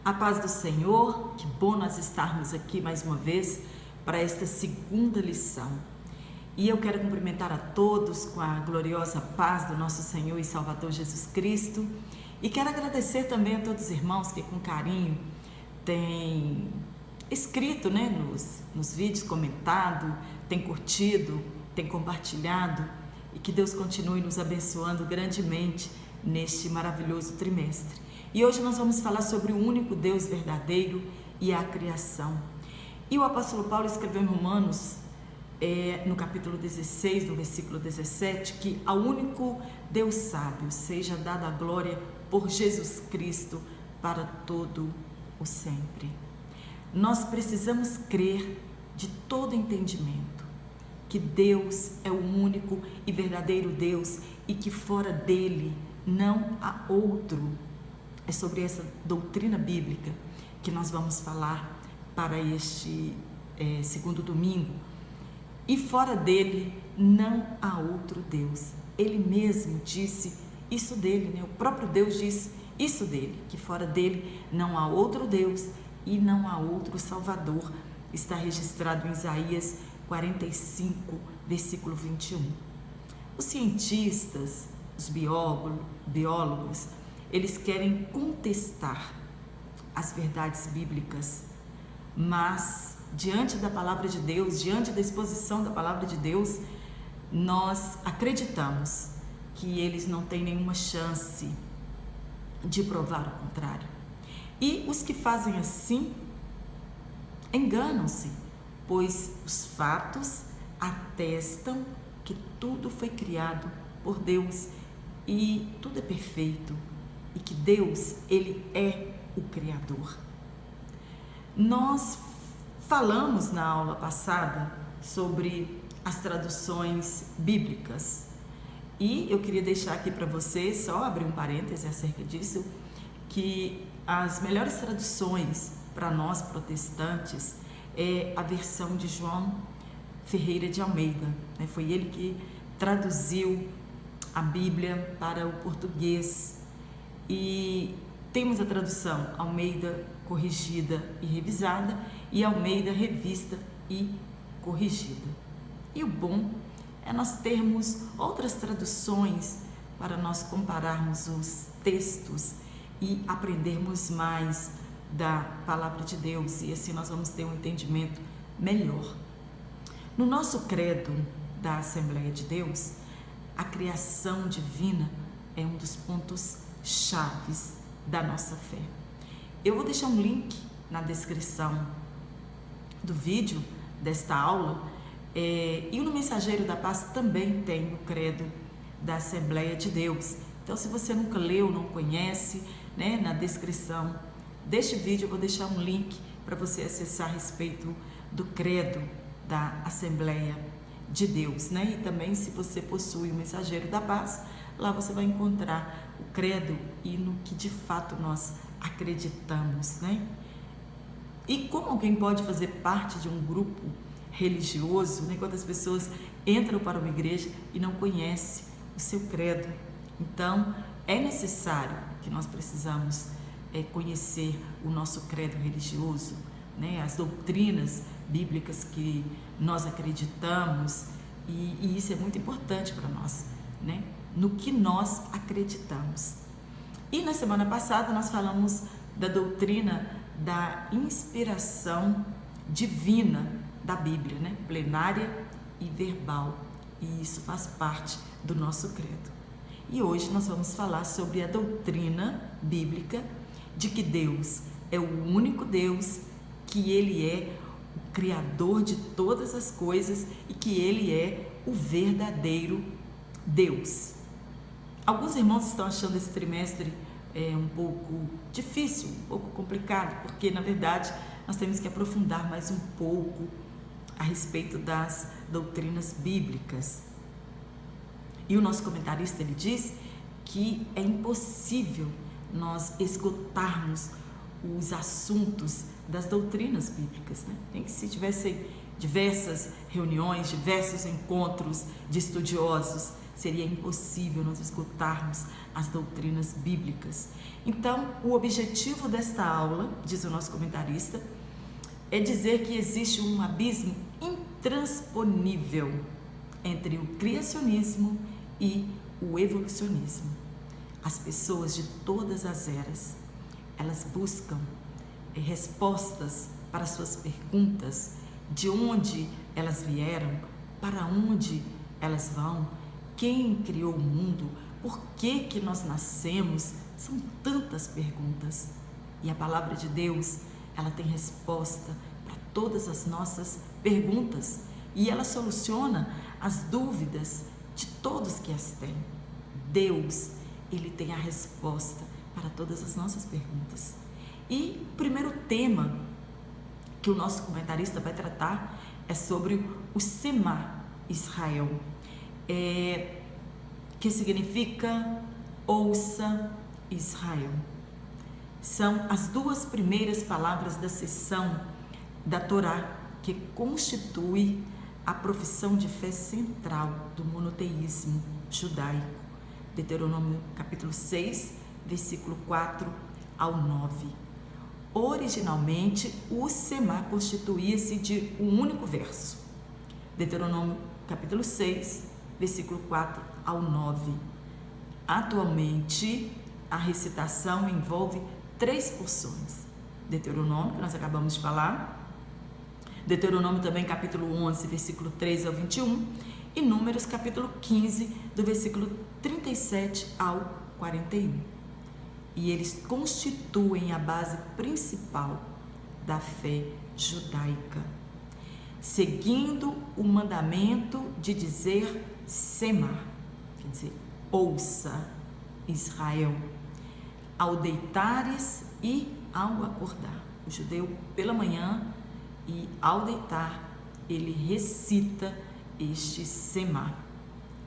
A paz do Senhor, que bom nós estarmos aqui mais uma vez para esta segunda lição. E eu quero cumprimentar a todos com a gloriosa paz do nosso Senhor e Salvador Jesus Cristo. E quero agradecer também a todos os irmãos que com carinho têm escrito, nos vídeos, comentado, têm curtido, têm compartilhado. E que Deus continue nos abençoando grandemente neste maravilhoso trimestre. E hoje nós vamos falar sobre o único Deus verdadeiro e a criação. E o apóstolo Paulo escreveu em Romanos, no capítulo 16, no versículo 17, que ao único Deus sábio seja dada a glória por Jesus Cristo para todo o sempre. Nós precisamos crer de todo entendimento que Deus é o único e verdadeiro Deus e que fora dele não há outro. É sobre essa doutrina bíblica que nós vamos falar para este segundo domingo. E fora dele não há outro Deus. Ele mesmo disse isso dele, O próprio Deus disse isso dele, que fora dele não há outro Deus e não há outro Salvador. Está registrado em Isaías 45, versículo 21. Os cientistas, os biólogos, eles querem contestar as verdades bíblicas, mas diante da palavra de Deus, diante da exposição da palavra de Deus, nós acreditamos que eles não têm nenhuma chance de provar o contrário. E os que fazem assim enganam-se, pois os fatos atestam que tudo foi criado por Deus e tudo é perfeito e que Deus, Ele é o Criador. Nós falamos na aula passada sobre as traduções bíblicas e eu queria deixar aqui para vocês, só abrir um parêntese acerca disso, que as melhores traduções para nós protestantes é a versão de João Ferreira de Almeida. Foi ele que traduziu a Bíblia para o português e temos a tradução Almeida corrigida e revisada e Almeida revista e corrigida. E o bom é nós termos outras traduções para nós compararmos os textos e aprendermos mais da palavra de Deus e assim nós vamos ter um entendimento melhor. No nosso credo da Assembleia de Deus, a criação divina é um dos pontos chaves da nossa fé. Eu vou deixar um link na descrição do vídeo desta aula e no Mensageiro da Paz também tem o credo da Assembleia de Deus. Então, se você nunca leu, não conhece, na descrição deste vídeo eu vou deixar um link para você acessar a respeito do credo da Assembleia de Deus, E também, se você possui o Mensageiro da Paz, lá você vai encontrar o credo e no que de fato nós acreditamos, E como alguém pode fazer parte de um grupo religioso, quando as pessoas entram para uma igreja e não conhecem o seu credo? Então, é necessário que nós precisamos conhecer o nosso credo religioso, as doutrinas bíblicas que nós acreditamos e isso é muito importante para nós, no que nós acreditamos. E na semana passada nós falamos da doutrina da inspiração divina da Bíblia, plenária e verbal, e isso faz parte do nosso credo. E hoje nós vamos falar sobre a doutrina bíblica de que Deus é o único Deus, que Ele é o Criador de todas as coisas e que Ele é o verdadeiro Deus. Alguns irmãos estão achando esse trimestre um pouco difícil, um pouco complicado, porque na verdade nós temos que aprofundar mais um pouco a respeito das doutrinas bíblicas. E o nosso comentarista, ele diz que é impossível nós esgotarmos os assuntos das doutrinas bíblicas, Nem que se tivesse diversas reuniões, diversos encontros de estudiosos, seria impossível nós esgotarmos as doutrinas bíblicas. Então, o objetivo desta aula, diz o nosso comentarista, é dizer que existe um abismo intransponível entre o criacionismo e o evolucionismo. As pessoas de todas as eras, elas buscam respostas para suas perguntas, de onde elas vieram, para onde elas vão, quem criou o mundo, por que nós nascemos. São tantas perguntas, e a palavra de Deus, ela tem resposta para todas as nossas perguntas, e ela soluciona as dúvidas de todos que as têm. Deus, ele tem a resposta para todas as nossas perguntas. E o primeiro tema que o nosso comentarista vai tratar é sobre o Semá Israel, que significa ouça Israel. São as duas primeiras palavras da seção da Torá que constitui a profissão de fé central do monoteísmo judaico. Deuteronômio capítulo 6, versículo 4 ao 9. Originalmente, o Semá constituía-se de um único verso. Deuteronômio capítulo 6, versículo 4 ao 9. Atualmente, a recitação envolve 3 porções. Deuteronômio, que nós acabamos de falar, Deuteronômio também capítulo 11, versículo 3 ao 21, e Números capítulo 15, do versículo 37 ao 41. E eles constituem a base principal da fé judaica, seguindo o mandamento de dizer Semá, quer dizer, ouça Israel, ao deitares e ao acordar. O judeu, pela manhã e ao deitar, ele recita este Semá,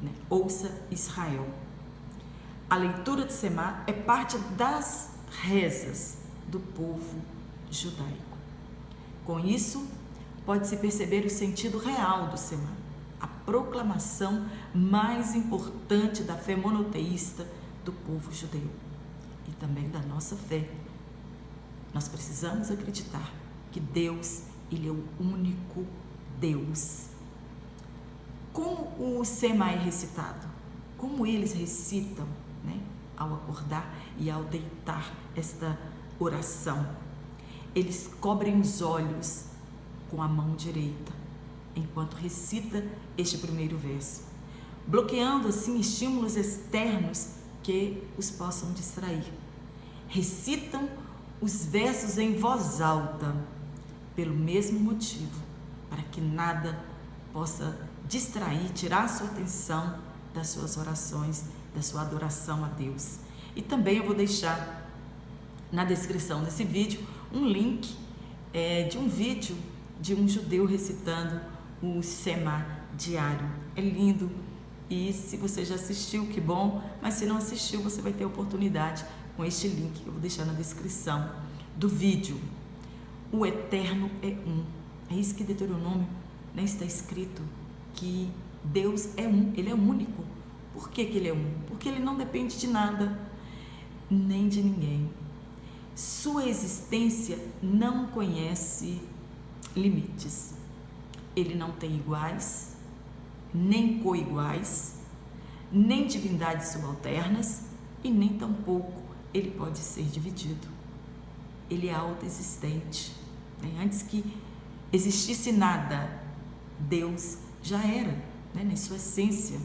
né? Ouça Israel. A leitura de Semá é parte das rezas do povo judaico. Com isso, pode-se perceber o sentido real do Semá, a proclamação mais importante da fé monoteísta do povo judeu e também da nossa fé. Nós precisamos acreditar que Deus, ele é o único Deus. Como o Semá é recitado? Como eles recitam, né, ao acordar e ao deitar esta oração? Eles cobrem os olhos com a mão direita, enquanto recita este primeiro verso, bloqueando assim estímulos externos que os possam distrair. Recitam os versos em voz alta, pelo mesmo motivo, para que nada possa distrair, tirar sua atenção das suas orações, da sua adoração a Deus. E também eu vou deixar na descrição desse vídeo um link de um vídeo de um judeu recitando o Semá diário. É lindo, e se você já assistiu, que bom, mas se não assistiu, você vai ter a oportunidade com este link que eu vou deixar na descrição do vídeo. O Eterno é um. É isso que Deuteronômio, né, está escrito, que Deus é um, ele é único. Por que ele é um? Porque ele não depende de nada, nem de ninguém. Sua existência não conhece limites. Ele não tem iguais, nem coiguais, nem divindades subalternas, e nem tampouco ele pode ser dividido. Ele é autoexistente, né? Antes que existisse nada, Deus já era, né, na sua essência.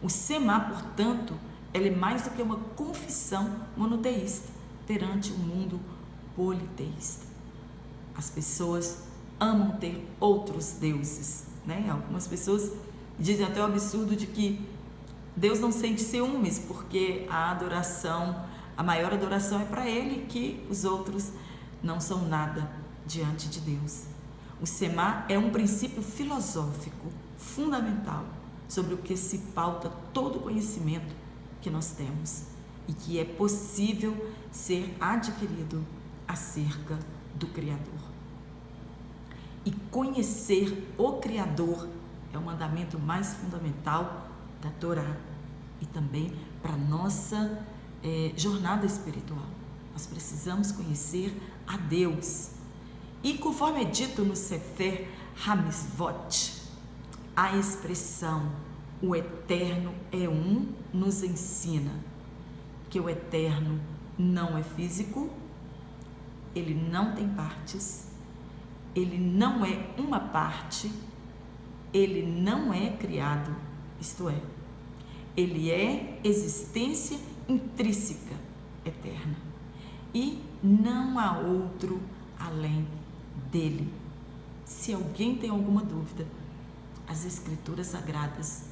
O Semá, portanto, ela é mais do que uma confissão monoteísta perante um mundo politeísta. As pessoas amam ter outros deuses, né? Algumas pessoas dizem até o absurdo de que Deus não sente ciúmes, porque a adoração, a maior adoração é para Ele, que os outros não são nada diante de Deus. O Semá é um princípio filosófico fundamental sobre o que se pauta todo o conhecimento que nós temos e que é possível ser adquirido acerca do Criador. e conhecer o Criador é o mandamento mais fundamental da Torá e também para a nossa jornada espiritual. Nós precisamos conhecer a Deus. E conforme é dito no Sefer HaMitzvot, a expressão o Eterno é um nos ensina que o Eterno não é físico, ele não tem partes, ele não é uma parte, ele não é criado, isto é, ele é existência intrínseca, eterna, e não há outro além dele. Se alguém tem alguma dúvida, as Escrituras Sagradas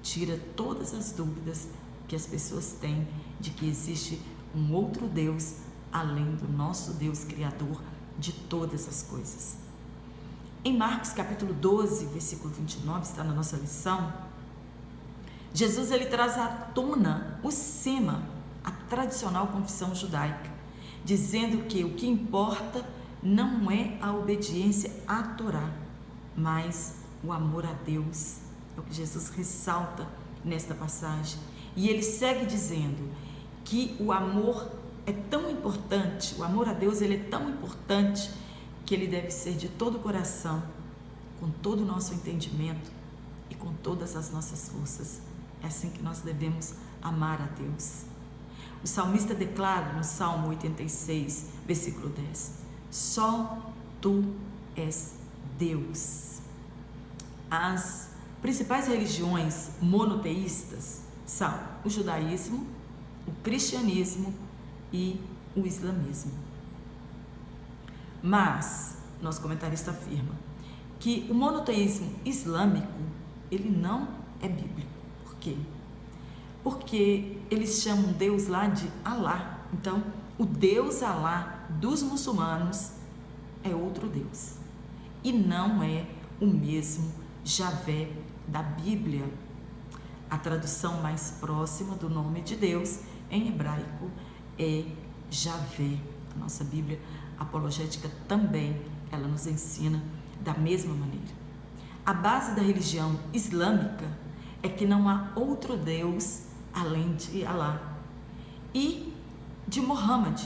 tira todas as dúvidas que as pessoas têm de que existe um outro Deus além do nosso Deus Criador de todas as coisas. Em Marcos capítulo 12, versículo 29, está na nossa lição, Jesus ele traz à tona o sema, a tradicional confissão judaica, dizendo que o que importa não é a obediência à Torá, mas o amor a Deus. É o que Jesus ressalta nesta passagem. E ele segue dizendo que o amor é tão importante, o amor a Deus ele é tão importante que ele deve ser de todo o coração, com todo o nosso entendimento e com todas as nossas forças. É assim que nós devemos amar a Deus. O salmista declara no Salmo 86, versículo 10: só tu és Deus. As principais religiões monoteístas são o judaísmo, o cristianismo e o islamismo. Mas, nosso comentarista afirma que o monoteísmo islâmico, ele não é bíblico. Por quê? Porque eles chamam Deus lá de Alá. Então, o Deus Alá dos muçulmanos é outro Deus. E não é o mesmo Javé da Bíblia. A tradução mais próxima do nome de Deus em hebraico é Javé. A nossa Bíblia apologética também, ela nos ensina da mesma maneira. A base da religião islâmica é que não há outro Deus além de Alá. E de Muhammad,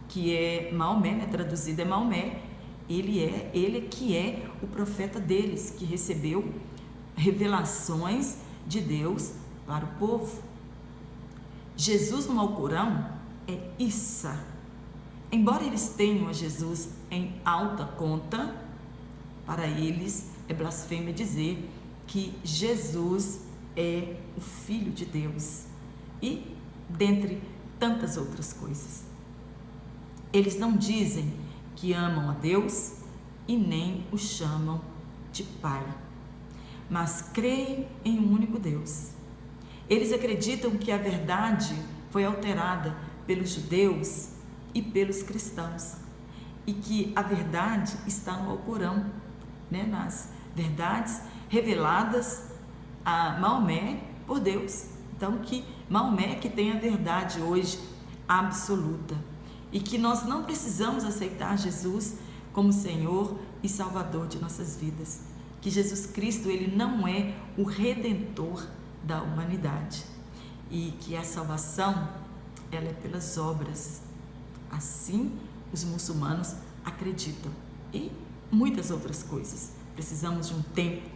que é Maomé, né? Traduzido é Maomé, ele que é o profeta deles, que recebeu revelações de Deus para o povo. Jesus no Alcorão é Issa. Embora eles tenham a Jesus em alta conta, para eles é blasfêmia dizer que Jesus é o Filho de Deus e dentre tantas outras coisas. Eles não dizem que amam a Deus e nem o chamam de Pai, mas creem em um único Deus. Eles acreditam que a verdade foi alterada pelos judeus e pelos cristãos e que a verdade está no Alcorão, né? Nas verdades reveladas a Maomé por Deus. Então, que Maomé que tem a verdade hoje absoluta e que nós não precisamos aceitar Jesus como Senhor e Salvador de nossas vidas, que Jesus Cristo ele não é o Redentor da humanidade e que a salvação ela é pelas obras. Assim os muçulmanos acreditam e muitas outras coisas. Precisamos de um tempo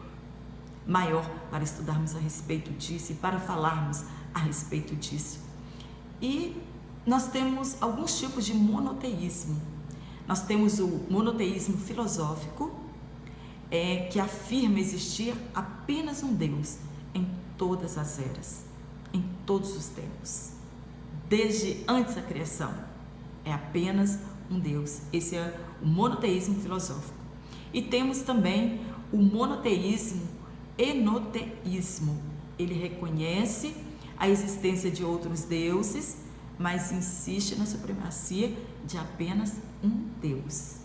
maior para estudarmos a respeito disso e para falarmos a respeito disso. E nós temos alguns tipos de monoteísmo. Nós temos o monoteísmo filosófico, que afirma existir apenas um Deus em todas as eras, em todos os tempos, desde antes da criação. É apenas um Deus. Esse é o monoteísmo filosófico. E temos também o monoteísmo enoteísmo. Ele reconhece a existência de outros deuses, mas insiste na supremacia de apenas um Deus.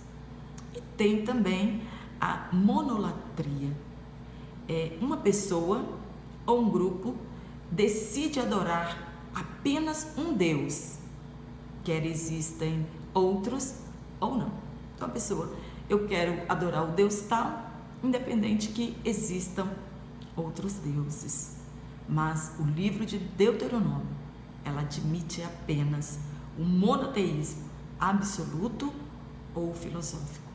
E tem também a monolatria. Uma pessoa ou um grupo decide adorar apenas um Deus, quer existem outros ou não. Então a pessoa eu quero adorar o Deus tal, independente que existam outros deuses. Mas o livro de Deuteronômio, ela admite apenas o monoteísmo absoluto ou filosófico.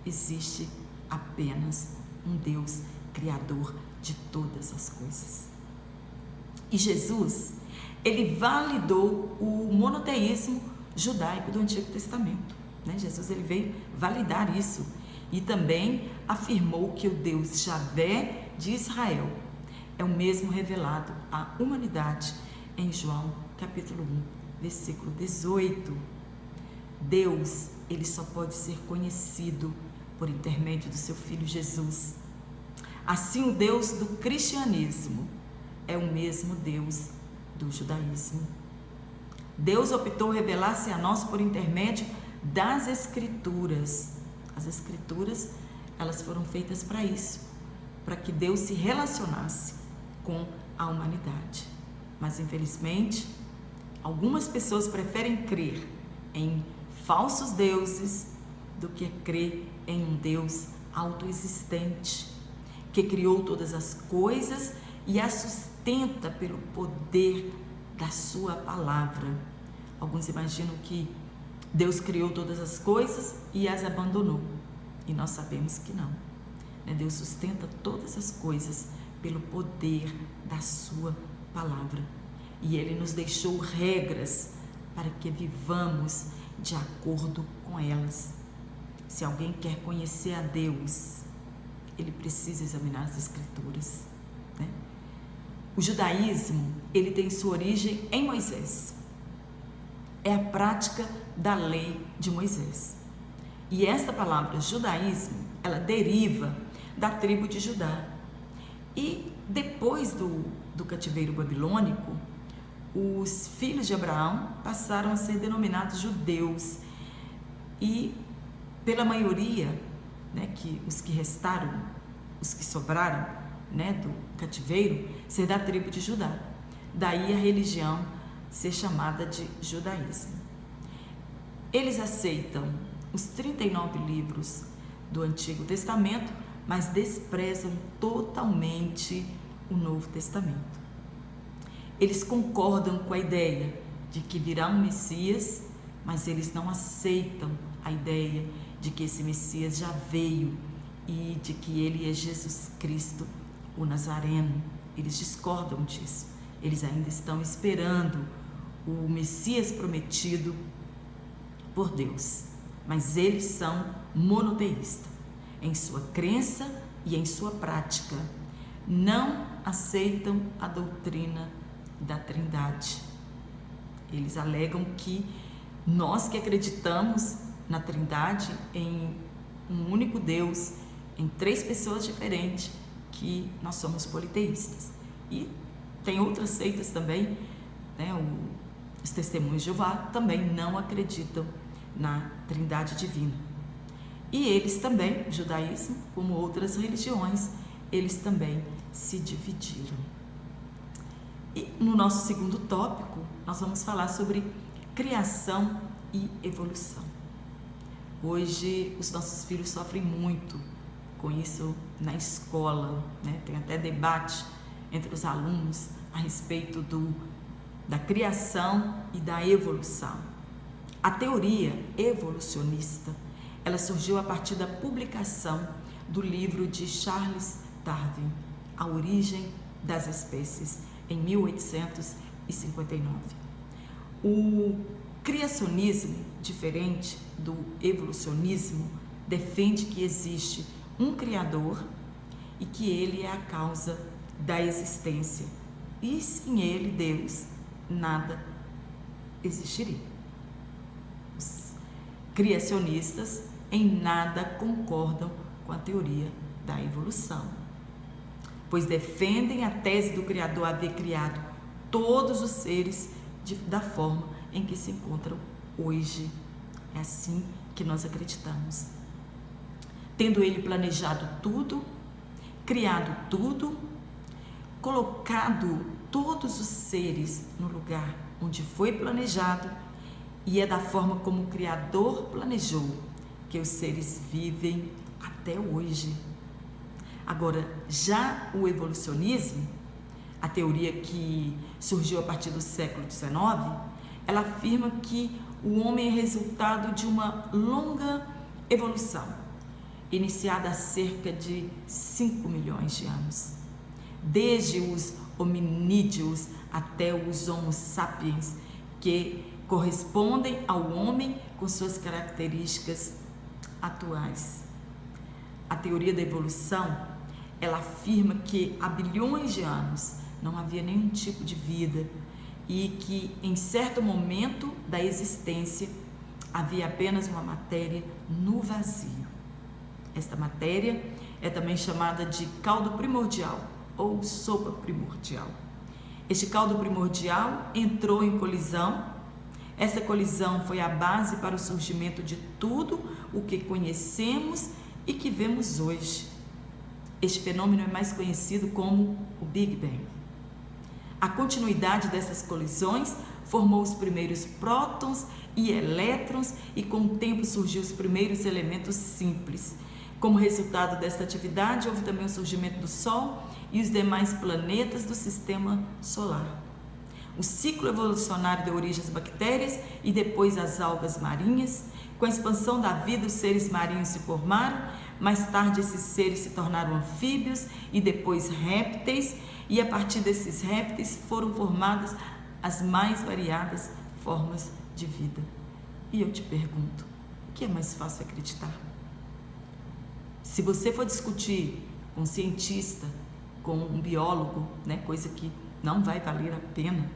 Existe apenas um Deus criador de todas as coisas. E Jesus, ele validou o monoteísmo judaico do Antigo Testamento, né? Jesus, ele veio validar isso e também afirmou que o Deus Javé de Israel é o mesmo revelado à humanidade em João capítulo 1, versículo 18. Deus, ele só pode ser conhecido por intermédio do seu Filho Jesus. Assim, o Deus do cristianismo é o mesmo Deus do judaísmo. Deus optou revelar-se a nós por intermédio das Escrituras. As Escrituras, elas foram feitas para isso, para que Deus se relacionasse com a humanidade. Mas, infelizmente, algumas pessoas preferem crer em falsos deuses do que crer em um Deus autoexistente, que criou todas as coisas e as sustenta pelo poder da sua palavra. Alguns imaginam que Deus criou todas as coisas e as abandonou. E nós sabemos que não. Deus sustenta todas as coisas pelo poder da sua palavra. E Ele nos deixou regras para que vivamos de acordo com elas. Se alguém quer conhecer a Deus, ele precisa examinar as Escrituras, né? O judaísmo, ele tem sua origem em Moisés. É a prática da lei de Moisés. E esta palavra judaísmo, ela deriva da tribo de Judá. E depois do cativeiro babilônico, os filhos de Abraão passaram a ser denominados judeus. E pela maioria, né, os que restaram, os que sobraram, né, do cativeiro, ser da tribo de Judá. Daí a religião ser chamada de judaísmo. Eles aceitam os 39 livros do Antigo Testamento, mas desprezam totalmente o Novo Testamento. Eles concordam com a ideia de que virá um Messias, mas eles não aceitam a ideia de que esse Messias já veio e de que ele é Jesus Cristo, o Nazareno. Eles discordam disso. Eles ainda estão esperando o Messias prometido por Deus. Mas eles são monoteístas em sua crença e em sua prática. Não aceitam a doutrina da Trindade. Eles alegam que nós que acreditamos na Trindade, em um único Deus, em 3 pessoas diferentes, que nós somos politeístas. E tem outras seitas também, né? Os Testemunhos de Jeová também não acreditam na Trindade divina. E eles também, o judaísmo, como outras religiões, eles também se dividiram. E no nosso segundo tópico, nós vamos falar sobre criação e evolução. Hoje, os nossos filhos sofrem muito com isso na escola, né? Tem até debate entre os alunos a respeito da criação e da evolução. A teoria evolucionista, ela surgiu a partir da publicação do livro de Charles Darwin, A Origem das Espécies, em 1859. O criacionismo, diferente do evolucionismo, defende que existe um Criador e que Ele é a causa da existência. E sem Ele, Deus, nada existiria. Os criacionistas em nada concordam com a teoria da evolução, pois defendem a tese do Criador haver criado todos os seres da forma em que se encontram hoje. É assim que nós acreditamos. Tendo Ele planejado tudo, criado tudo, colocado todos os seres no lugar onde foi planejado, e é da forma como o Criador planejou que os seres vivem até hoje. Agora, já o evolucionismo, a teoria que surgiu a partir do século XIX, ela afirma que o homem é resultado de uma longa evolução, iniciada há cerca de 5 milhões de anos. Desde os hominídeos até os Homo sapiens, que correspondem ao homem com suas características atuais. A teoria da evolução, ela afirma que há bilhões de anos não havia nenhum tipo de vida e que em certo momento da existência havia apenas uma matéria no vazio. Esta matéria é também chamada de caldo primordial ou sopa primordial. Este caldo primordial entrou em colisão. Essa colisão foi a base para o surgimento de tudo o que conhecemos e que vemos hoje. Este fenômeno é mais conhecido como o Big Bang. A continuidade dessas colisões formou os primeiros prótons e elétrons e com o tempo surgiu os primeiros elementos simples. Como resultado desta atividade, houve também o surgimento do Sol e os demais planetas do sistema solar. O ciclo evolucionário deu origem às bactérias e depois às algas marinhas. Com a expansão da vida, os seres marinhos se formaram. Mais tarde, esses seres se tornaram anfíbios e depois répteis, e a partir desses répteis foram formadas as mais variadas formas de vida. E eu te pergunto, o que é mais fácil acreditar? Se você for discutir com um cientista, com um biólogo, coisa que não vai valer a pena,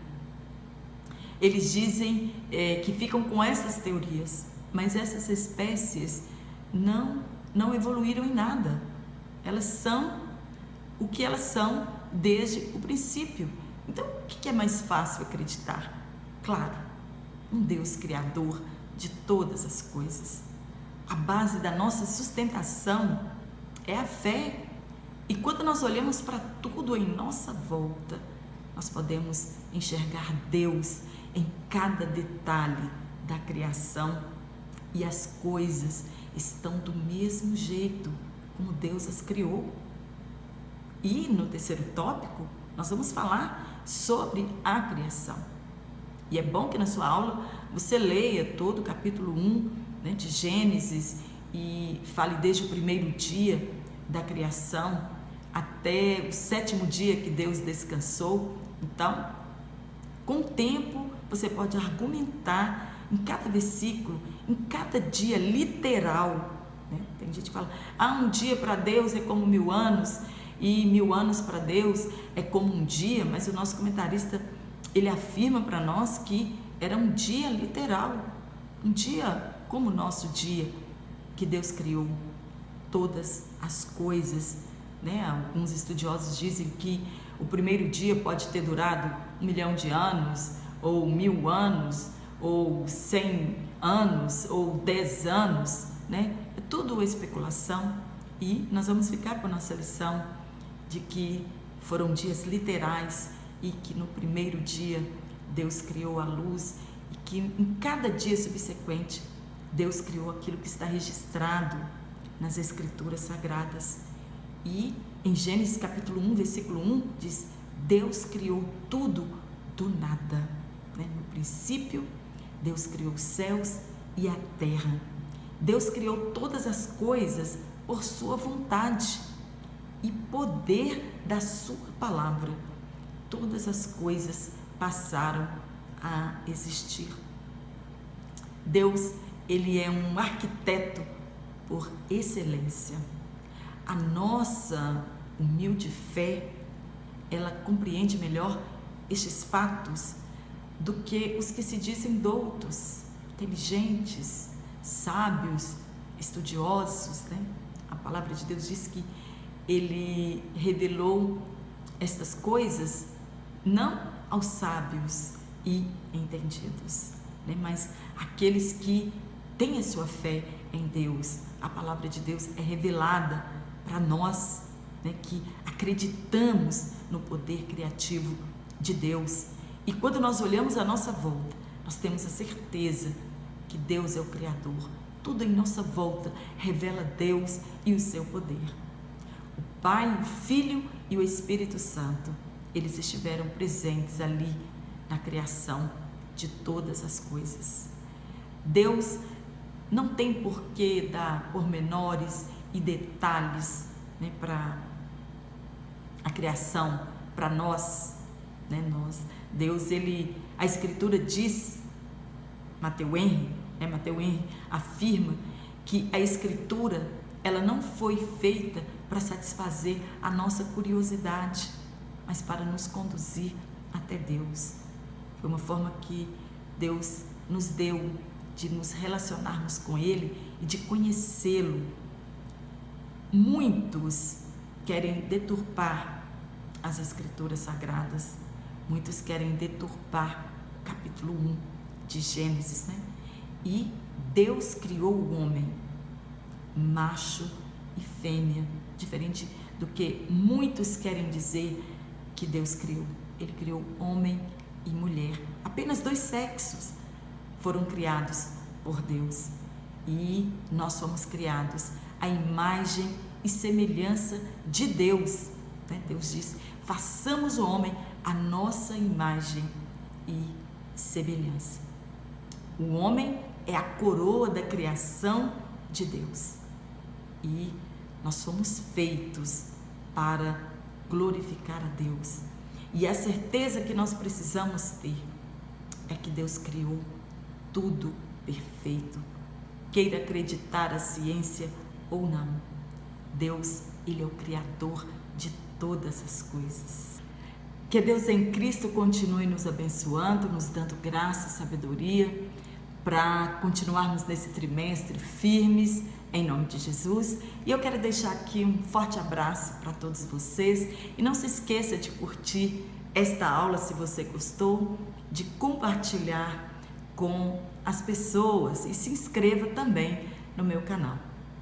eles dizem que ficam com essas teorias, mas essas espécies não evoluíram em nada. Elas são o que elas são desde o princípio. Então, o que é mais fácil acreditar? Claro, um Deus criador de todas as coisas. A base da nossa sustentação é a fé. E quando nós olhamos para tudo em nossa volta, nós podemos enxergar Deus em cada detalhe da criação, e as coisas estão do mesmo jeito como Deus as criou. E no terceiro tópico, nós vamos falar sobre a criação. E é bom que na sua aula você leia todo o capítulo 1, de Gênesis, e fale desde o primeiro dia da criação até o 7º dia que Deus descansou. Então, com o tempo, você pode argumentar em cada versículo, em cada dia literal. Tem gente que fala, um dia para Deus é como 1000 anos, e 1000 anos para Deus é como um dia, mas o nosso comentarista, ele afirma para nós que era um dia literal, um dia como o nosso dia, que Deus criou todas as coisas. Alguns estudiosos dizem que o primeiro dia pode ter durado 1 milhão de anos, ou 1000 anos, ou 100 anos, ou 10 anos, É tudo especulação, e nós vamos ficar com a nossa lição de que foram dias literais e que no primeiro dia Deus criou a luz e que em cada dia subsequente Deus criou aquilo que está registrado nas Escrituras Sagradas. E em Gênesis capítulo 1, versículo 1, diz: Deus criou tudo do nada. No princípio, Deus criou os céus e a terra. Deus criou todas as coisas por sua vontade e poder da sua palavra. Todas as coisas passaram a existir. Deus, ele é um arquiteto por excelência. A nossa humilde fé, ela compreende melhor estes fatos do que os que se dizem doutos, inteligentes, sábios, estudiosos. A palavra de Deus diz que ele revelou estas coisas não aos sábios e entendidos, mas aqueles que têm a sua fé em Deus. A palavra de Deus é revelada para nós, que acreditamos no poder criativo de Deus. E quando nós olhamos à nossa volta, nós temos a certeza que Deus é o Criador, tudo em nossa volta revela Deus e o seu poder. O Pai, o Filho e o Espírito Santo, eles estiveram presentes ali na criação de todas as coisas. Deus não tem por que dar pormenores e detalhes, né, para a criação, para nós, né, Deus, a Escritura diz, Matthew Henry afirma que a Escritura, ela não foi feita para satisfazer a nossa curiosidade, mas para nos conduzir até Deus. Foi uma forma que Deus nos deu de nos relacionarmos com Ele e de conhecê-lo. Muitos querem deturpar as Escrituras Sagradas, muitos querem deturpar o capítulo 1 de Gênesis, né? E Deus criou o homem, macho e fêmea, diferente do que muitos querem dizer que Deus criou. Ele criou homem e mulher. Apenas 2 sexos foram criados por Deus. E nós fomos criados à imagem e semelhança de Deus. Né? Deus diz, façamos o homem à nossa imagem e semelhança. O homem é a coroa da criação de Deus. E nós fomos feitos para glorificar a Deus. E a certeza que nós precisamos ter é que Deus criou tudo perfeito. Queira acreditar a ciência ou não, Deus, Ele é o Criador de todas as coisas. Que Deus em Cristo continue nos abençoando, nos dando graça e sabedoria para continuarmos nesse trimestre firmes, em nome de Jesus. E eu quero deixar aqui um forte abraço para todos vocês. E não se esqueça de curtir esta aula se você gostou, de compartilhar com as pessoas e se inscreva também no meu canal.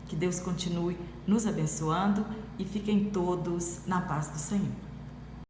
Que Deus continue nos abençoando e fiquem todos na paz do Senhor.